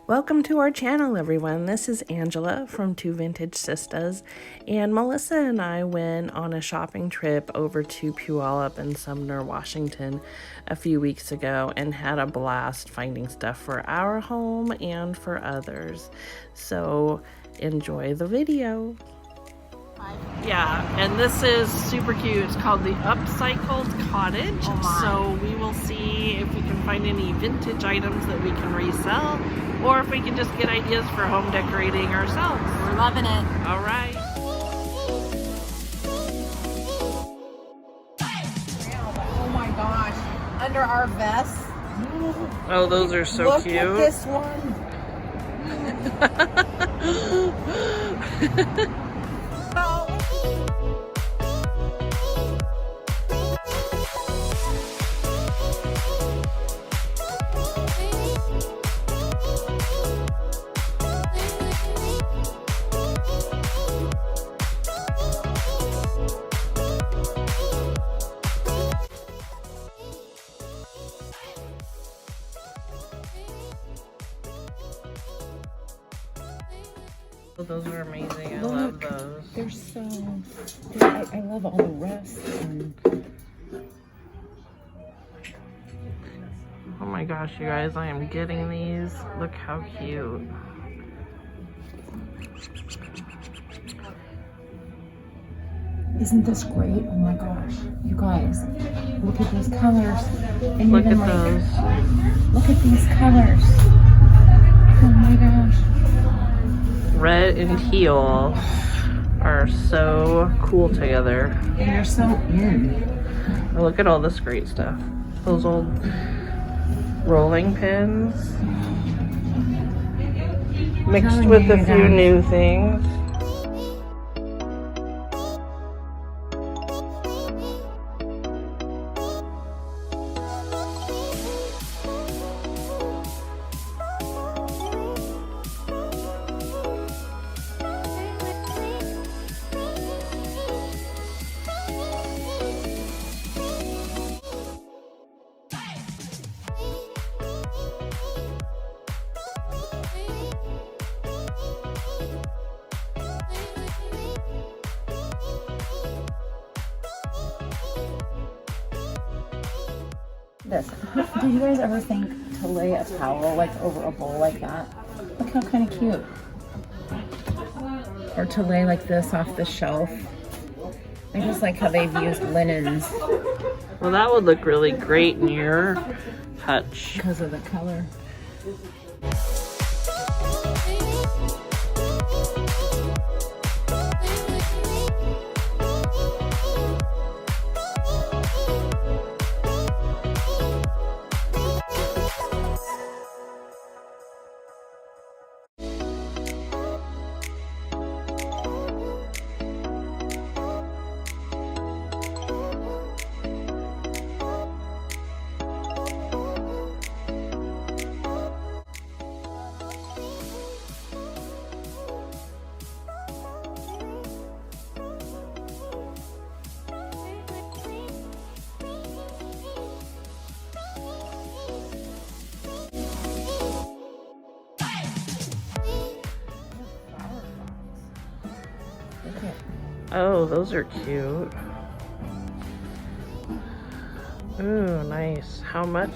Welcome to our channel, everyone. This is Angela from Two Vintage Sisters, and Melissa and I went on a shopping trip over to Puyallup and Sumner, Washington a few weeks ago and had a blast finding stuff for our home and for others. So enjoy the video. Yeah, and this is super cute. It's called the Upcycled Cottage. So we will see if we can find any vintage items that we can resell, or if we can just get ideas for home decorating ourselves. We're loving it. All right. Oh my gosh. Under our vests. Oh, those are so Look cute. Look at this one. Those are amazing. I love those. They're so... I love all the rest. Oh my gosh, you guys, I am getting these. Look how cute. Isn't this great? Oh my gosh. You guys, look at these colors. And Look even at those. Look at these colors. Oh my gosh. Red and teal are so cool together. And they're so in. And look at all this great stuff. Those old rolling pins mixed with a few new things. This. Did you guys ever think to lay a towel like over a bowl like that? Look how kind of cute. Or to lay like this off the shelf. I just like how they've used linens. Well, that would look really great in your hutch. Because of the color. Oh, those are cute. Ooh, nice. How much?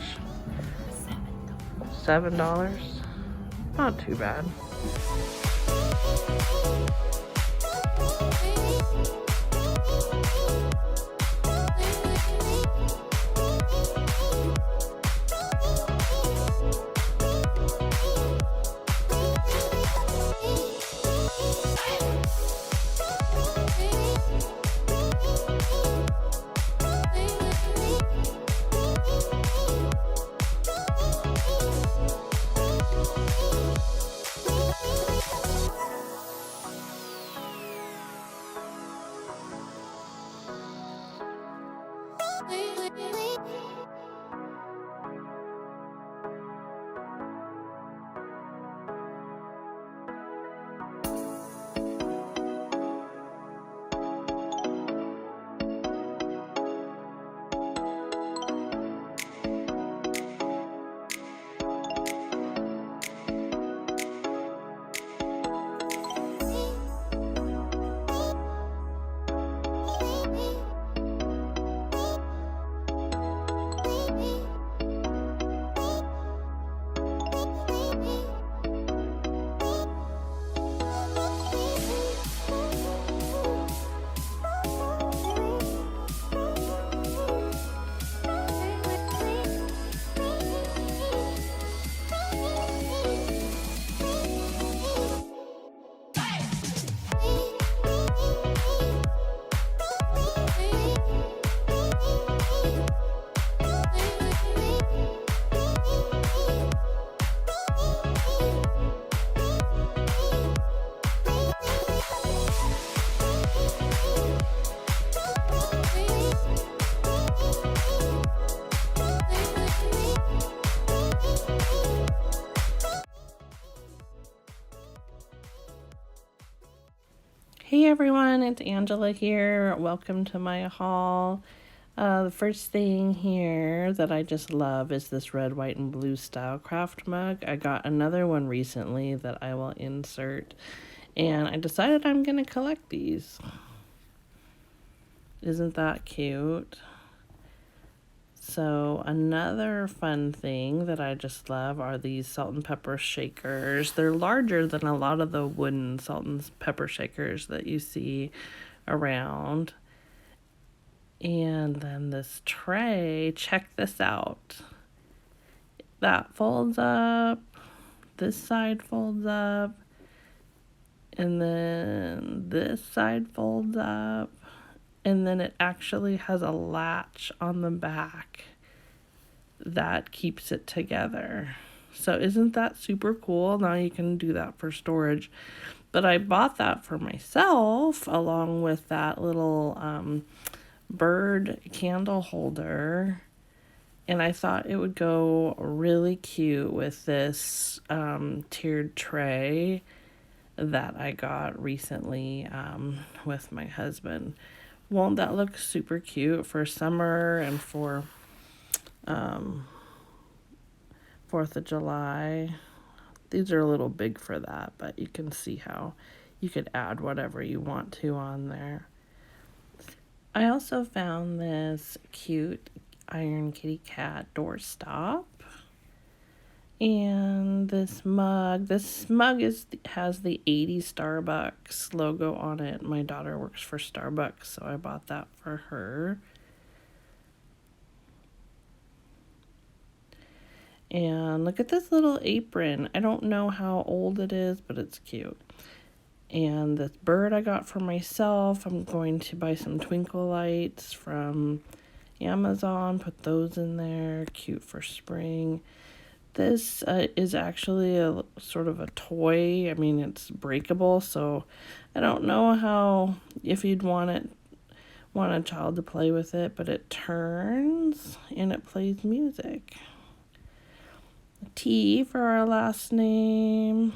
$7. Not too bad. Hey everyone, it's Angela here. Welcome to my haul. The first thing here that I just love is this red, white, and blue style craft mug. I got another one recently that I will insert, and I decided I'm going to collect these. Isn't that cute? So another fun thing that I just love are these salt and pepper shakers. They're larger than a lot of the wooden salt and pepper shakers that you see around. And then this tray, check this out. That folds up, this side folds up, and then this side folds up. And then it actually has a latch on the back that keeps it together. So isn't that super cool? Now you can do that for storage. But I bought that for myself along with that little bird candle holder. And I thought it would go really cute with this tiered tray that I got recently with my husband. Won't that look super cute for summer and for 4th of July? These are a little big for that, but you can see how you could add whatever you want to on there. I also found this cute iron kitty cat doorstop. And this mug has the 80 Starbucks logo on it. My daughter works for Starbucks, so I bought that for her. And look at this little apron. I don't know how old it is, but it's cute. And this bird I got for myself. I'm going to buy some twinkle lights from Amazon, put those in there. Cute for spring. This is actually a sort of a toy. I mean, it's breakable, so I don't know how, if you'd want a child to play with it, but it turns and it plays music. A T for our last name.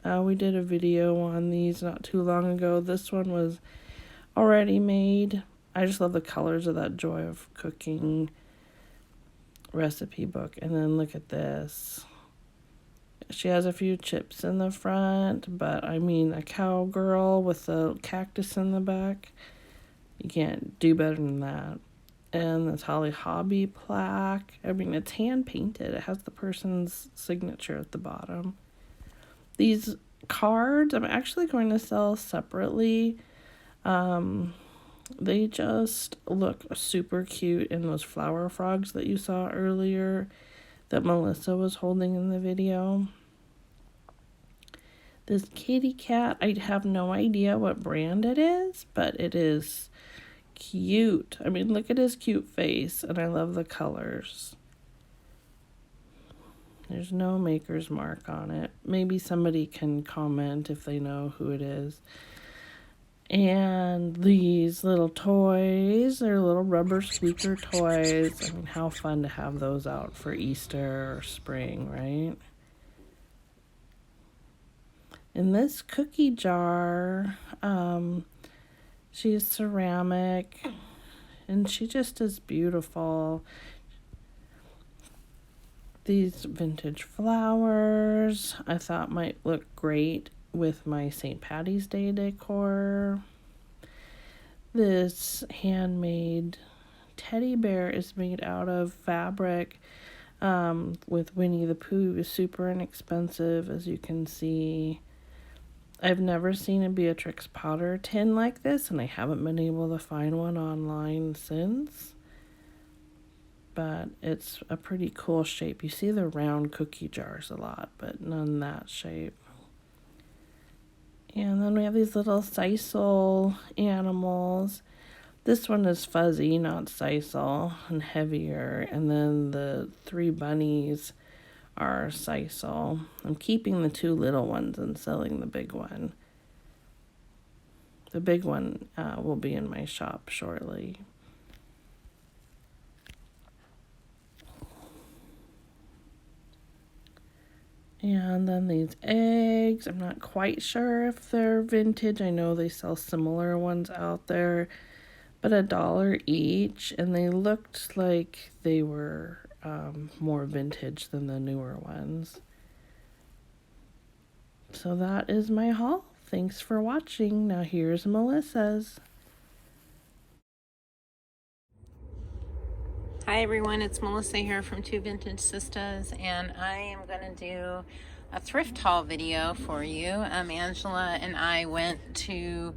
We did a video on these not too long ago. This one was already made. I just love the colors of that Joy of Cooking recipe book. And then look at this. She has a few chips in the front, but I mean, a cowgirl with a cactus in the back. You can't do better than that. And this Holly Hobby plaque. I mean, it's hand painted. It has the person's signature at the bottom. These cards I'm actually going to sell separately. They just look super cute in those flower frogs that you saw earlier that Melissa was holding in the video. This kitty cat, I have no idea what brand it is, but it is cute. I mean, look at his cute face, and I love the colors. There's no maker's mark on it. Maybe somebody can comment if they know who it is. And these little toys, they're little rubber squeaker toys. I mean, how fun to have those out for Easter or spring, right? In this cookie jar, she is ceramic, and she just is beautiful. These vintage flowers I thought might look great with my St. Patty's Day decor. This handmade teddy bear is made out of fabric with Winnie the Pooh. Is super inexpensive, as you can see. I've never seen a Beatrix Potter tin like this, and I haven't been able to find one online since. But it's a pretty cool shape. You see the round cookie jars a lot, but none that shape. And then we have these little sisal animals. This one is fuzzy, not sisal, and heavier. And then the 3 bunnies are sisal. I'm keeping the 2 little ones and selling the big one. The big one will be in my shop shortly. And then these eggs, I'm not quite sure if they're vintage. I know they sell similar ones out there, but $1 each, and they looked like they were more vintage than the newer ones. So that is my haul. Thanks for watching. Now here's Melissa's. Hi everyone, it's Melissa here from Two Vintage Sisters, and I am going to do a thrift haul video for you. Angela and I went to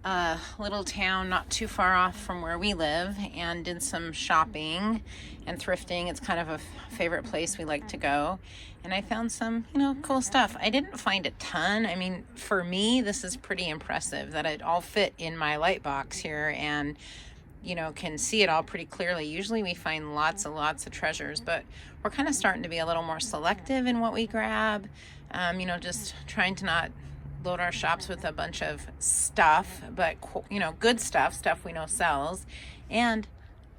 a little town not too far off from where we live and did some shopping and thrifting. It's kind of a favorite place we like to go, and I found some, cool stuff. I didn't find a ton. I mean, for me, this is pretty impressive that it all fit in my light box here, and can see it all pretty clearly. Usually we find lots of treasures, but we're kind of starting to be a little more selective in what we grab. Just trying to not load our shops with a bunch of stuff, but good stuff we know sells. And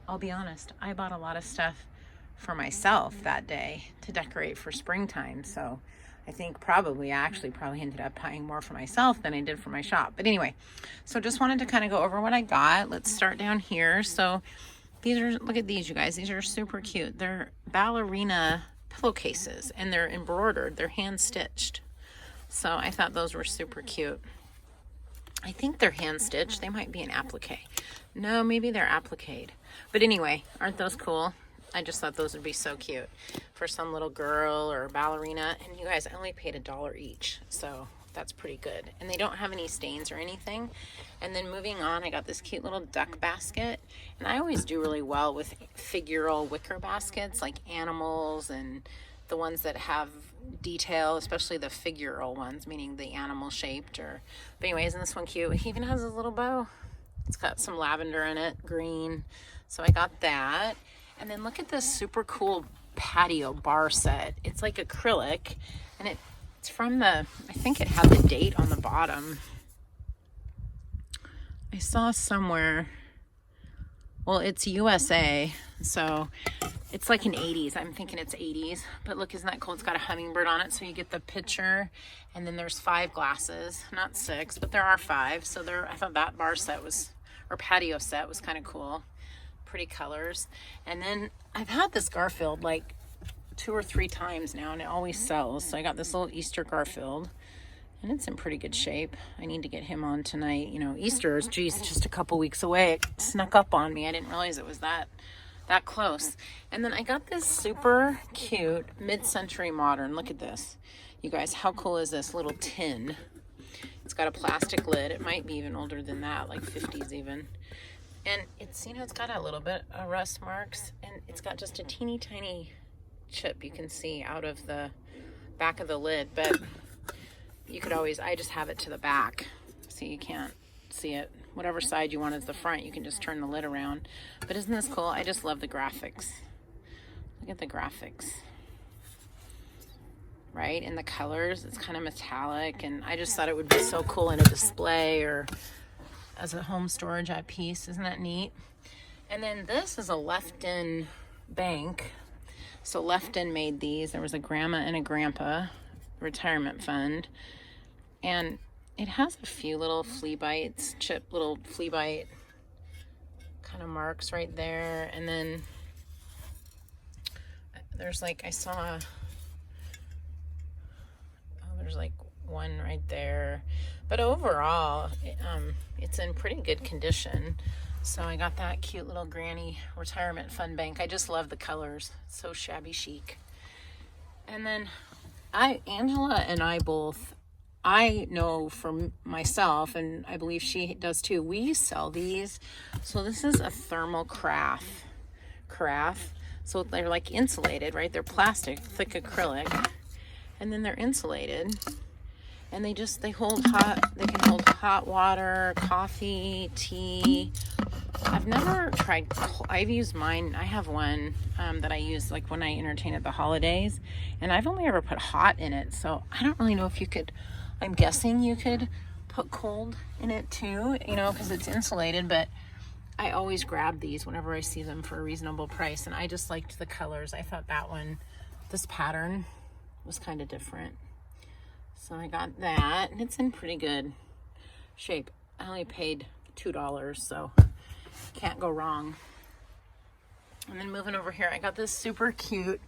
I'll be honest, I bought a lot of stuff for myself that day to decorate for springtime. So I think I actually ended up buying more for myself than I did for my shop. But anyway, so just wanted to kind of go over what I got. Let's start down here. So look at these, you guys. These are super cute. They're ballerina pillowcases, and they're embroidered. They're hand stitched. So I thought those were super cute. I think they're hand stitched. They might be an applique. No, maybe they're appliqued. But anyway, aren't those cool? I just thought those would be so cute for some little girl or ballerina. And you guys, I only paid $1 each, so that's pretty good. And they don't have any stains or anything. And then moving on, I got this cute little duck basket. And I always do really well with figural wicker baskets, like animals and the ones that have detail, especially the figural ones, meaning the animal shaped. But anyway, isn't this one cute? It even has a little bow. It's got some lavender in it, green. So I got that. And then look at this super cool patio bar set. It's like acrylic, and it's from I think it had the date on the bottom. I saw somewhere, well, it's USA, so it's like an 80s. I'm thinking it's 80s, but look, isn't that cool? It's got a hummingbird on it, so you get the picture, and then there's 5 glasses, not 6, but there are 5. So I thought that bar set or patio set was kind of cool. Pretty colors. And then I've had this Garfield like 2 or 3 times now, and it always sells. So I got this little Easter Garfield, and it's in pretty good shape. I need to get him on tonight. Easter is just a couple weeks away. It snuck up on me. I didn't realize it was that close. And then I got this super cute mid-century modern. Look at this, you guys. How cool is this little tin? It's got a plastic lid. It might be even older than that, like 50s even. And it's, it's got a little bit of rust marks, and it's got just a teeny tiny chip you can see out of the back of the lid, but you could always, I just have it to the back so you can't see it. Whatever side you want is the front, you can just turn the lid around. But isn't this cool? I just love the graphics. Look at the graphics. Right? And the colors, it's kind of metallic, and I just thought it would be so cool in a display or as a home storage piece. Isn't that neat? And then this is a Lefton bank. So Lefton made these. There was a grandma and a grandpa retirement fund, and it has a few little flea bites, little flea bite kind of marks right there. And then there's like, I saw, there's like one right there. But overall, it's in pretty good condition. So I got that cute little granny retirement fund bank. I just love the colors. It's so shabby chic. And then Angela and I both, I know for myself, and I believe she does too, we sell these. So this is a thermal carafe. So they're like insulated, right? They're plastic, thick acrylic. And then they're insulated. And they can hold hot water, coffee, tea. I've used mine. I have one that I use like when I entertain at the holidays, and I've only ever put hot in it. So I don't really know if you could, I'm guessing you could put cold in it too, because it's insulated, but I always grab these whenever I see them for a reasonable price. And I just liked the colors. I thought this pattern was kind of different. So I got that, and it's in pretty good shape. I only paid $2, so can't go wrong. And then moving over here, I got this super cute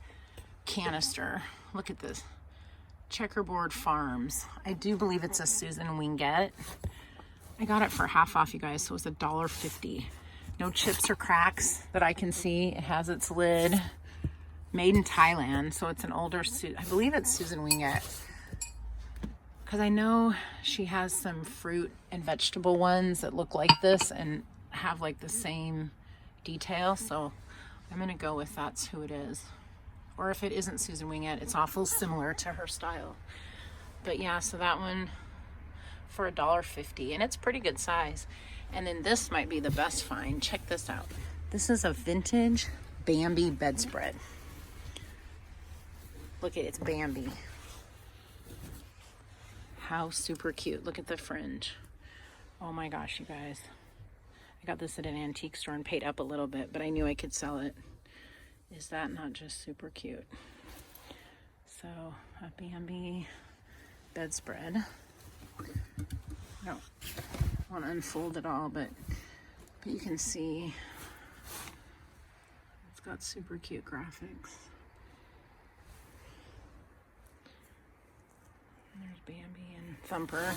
canister. Look at this. Checkerboard Farms. I do believe it's a Susan Wingate. I got it for half off, you guys, so it was $1.50. No chips or cracks that I can see. It has its lid. Made in Thailand, so it's an older I believe it's Susan Wingate. Because I know she has some fruit and vegetable ones that look like this and have like the same detail, so I'm gonna go with that's who it is. Or if it isn't Susan Wingate, it's awful similar to her style. But yeah, so that one for $1.50, and it's pretty good size. And then this might be the best find. Check this out. This is a vintage Bambi bedspread. Look at it's Bambi. How super cute. Look at the fringe. Oh my gosh, you guys. I got this at an antique store and paid up a little bit, but I knew I could sell it. Is that not just super cute? So, a Bambi bedspread. I don't want to unfold it all, but you can see it's got super cute graphics. There's Bambi and Thumper.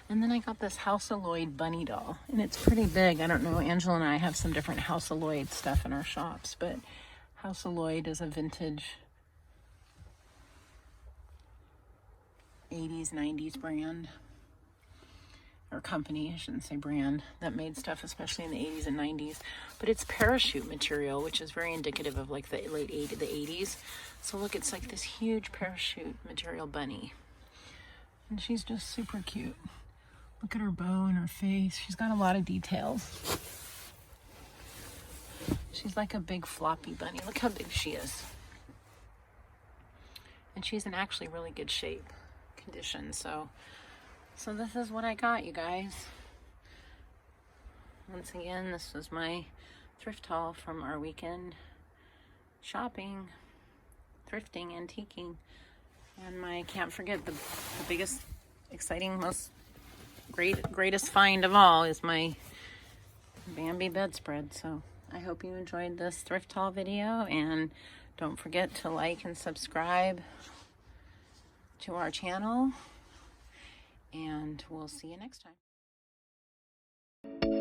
And then I got this House of Lloyd bunny doll, and it's pretty big. I don't know, Angela and I have some different House of Lloyd stuff in our shops, but House of Lloyd is a vintage 80s, 90s brand, or company, I shouldn't say brand, that made stuff especially in the 80s and 90s. But it's parachute material, which is very indicative of like the late 80s, the 80s. So look, it's like this huge parachute material bunny. And she's just super cute. Look at her bow and her face. She's got a lot of details. She's like a big floppy bunny. Look how big she is. And she's in actually really good shape, condition. So this is what I got, you guys. Once again, this was my thrift haul from our weekend shopping, thrifting, antiquing. And I can't forget the biggest, exciting, most greatest find of all is my Bambi bedspread. So I hope you enjoyed this thrift haul video, and don't forget to like and subscribe to our channel, and we'll see you next time.